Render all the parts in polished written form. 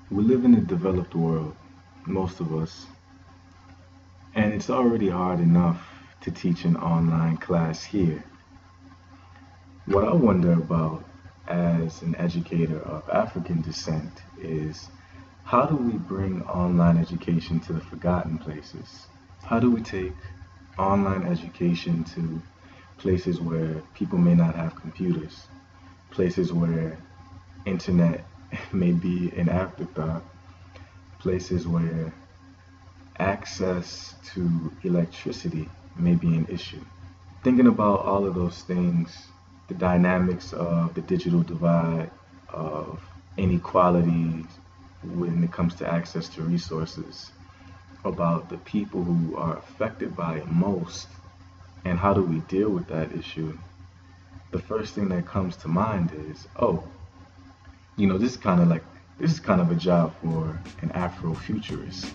We live in a developed world, most of us, and it's already hard enough to teach an online class here. What I wonder about as an educator of African descent is how do we bring online education to the forgotten places? How do we take online education to places where people may not have computers, places where internet may be an afterthought, places where access to electricity may be an issue? Thinking about all of those things, the dynamics of the digital divide, of inequality when it comes to access to resources, about the people who are affected by it most, and how do we deal with that issue, the first thing that comes to mind is, oh, this is kind of a job for an Afrofuturist.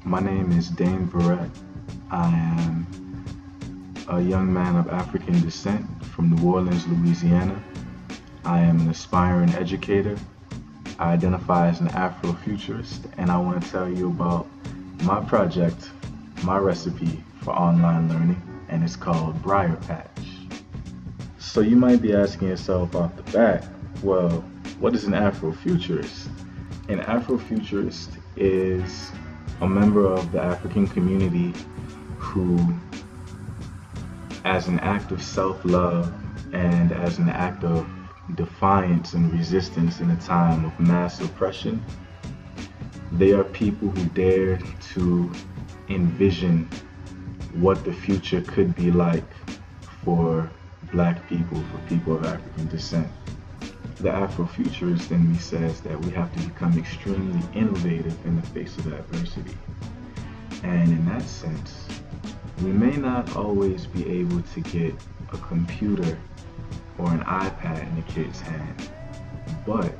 My name is Dane Barrett. I am a young man of African descent from New Orleans, Louisiana. I am an aspiring educator. I identify as an Afrofuturist, and I want to tell you about my project, my recipe for online learning, and it's called Briarpatch. So you might be asking yourself off the bat, well, what is an Afrofuturist? An Afrofuturist is a member of the African community who, as an act of self-love and as an act of defiance and resistance in a time of mass oppression, they are people who dare to envision what the future could be like for Black people, for people of African descent. The Afrofuturist in me says that we have to become extremely innovative in the face of adversity. And in that sense, we may not always be able to get a computer or an iPad in a kid's hand, but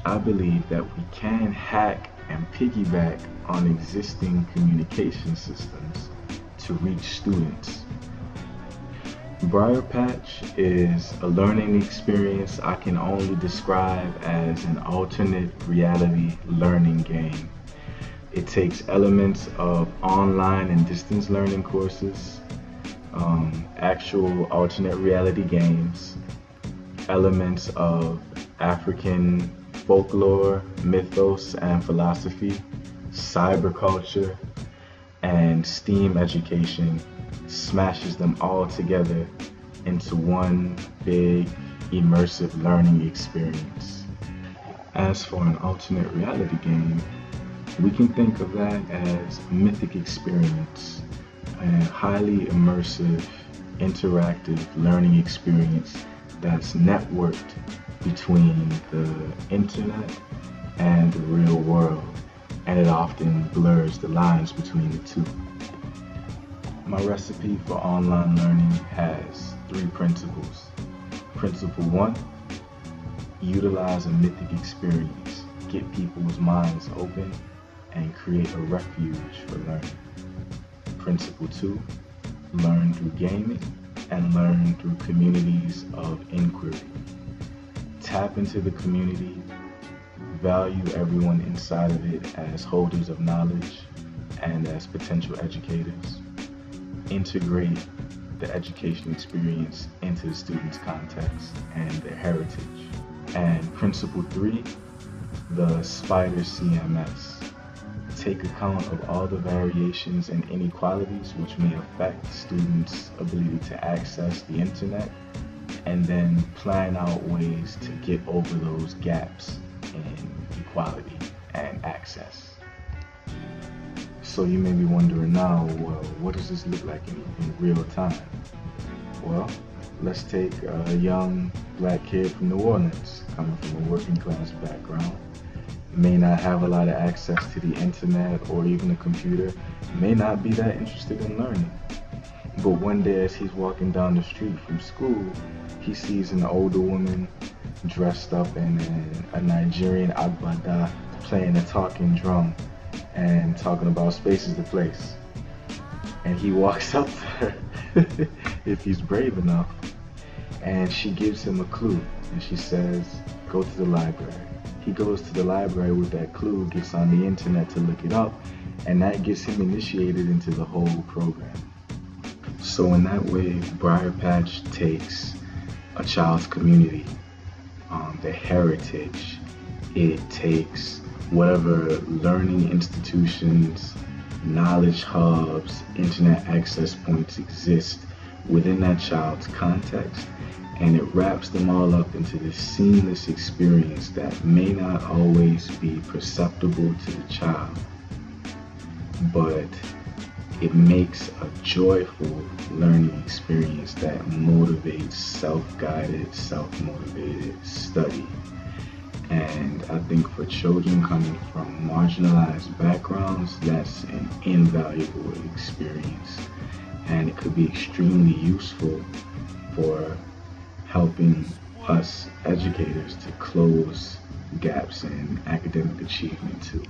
I believe that we can hack and piggyback on existing communication systems to reach students. Briarpatch is a learning experience I can only describe as an alternate reality learning game. It takes elements of online and distance learning courses, actual alternate reality games, elements of African folklore, mythos, and philosophy, cyberculture, and STEAM education, smashes them all together into one big immersive learning experience. As for an alternate reality game, we can think of that as a mythic experience, a highly immersive, interactive learning experience that's networked between the internet and the real world, and it often blurs the lines between the two. My recipe for online learning has 3 principles. Principle 1, utilize a mythic experience, get people's minds open, and create a refuge for learning. Principle 2, learn through gaming and learn through communities of inquiry. Tap into the community, value everyone inside of it as holders of knowledge and as potential educators. Integrate the education experience into the student's context and their heritage. And principle 3, the spider CMS. Take account of all the variations and inequalities which may affect students' ability to access the internet, and then plan out ways to get over those gaps in equality and access. So you may be wondering now, well, what does this look like in real time? Well, let's take a young Black kid from New Orleans, coming from a working class background, may not have a lot of access to the internet or even a computer, may not be that interested in learning. But one day as he's walking down the street from school, he sees an older woman dressed up in a Nigerian agbada playing a talking drum and talking about space is the place. And he walks up to her, if he's brave enough, and she gives him a clue, and she says, go to the library. he goes to the library with that clue, gets on the internet to look it up, and that gets him initiated into the whole program. So in that way, Briarpatch takes a child's community, their heritage. It takes whatever learning institutions, knowledge hubs, internet access points exist within that child's context, and it wraps them all up into this seamless experience that may not always be perceptible to the child, but it makes a joyful learning experience that motivates self-guided, self-motivated study. And I think for children coming from marginalized backgrounds, that's an invaluable experience. And it could be extremely useful for helping us educators to close gaps in academic achievement too.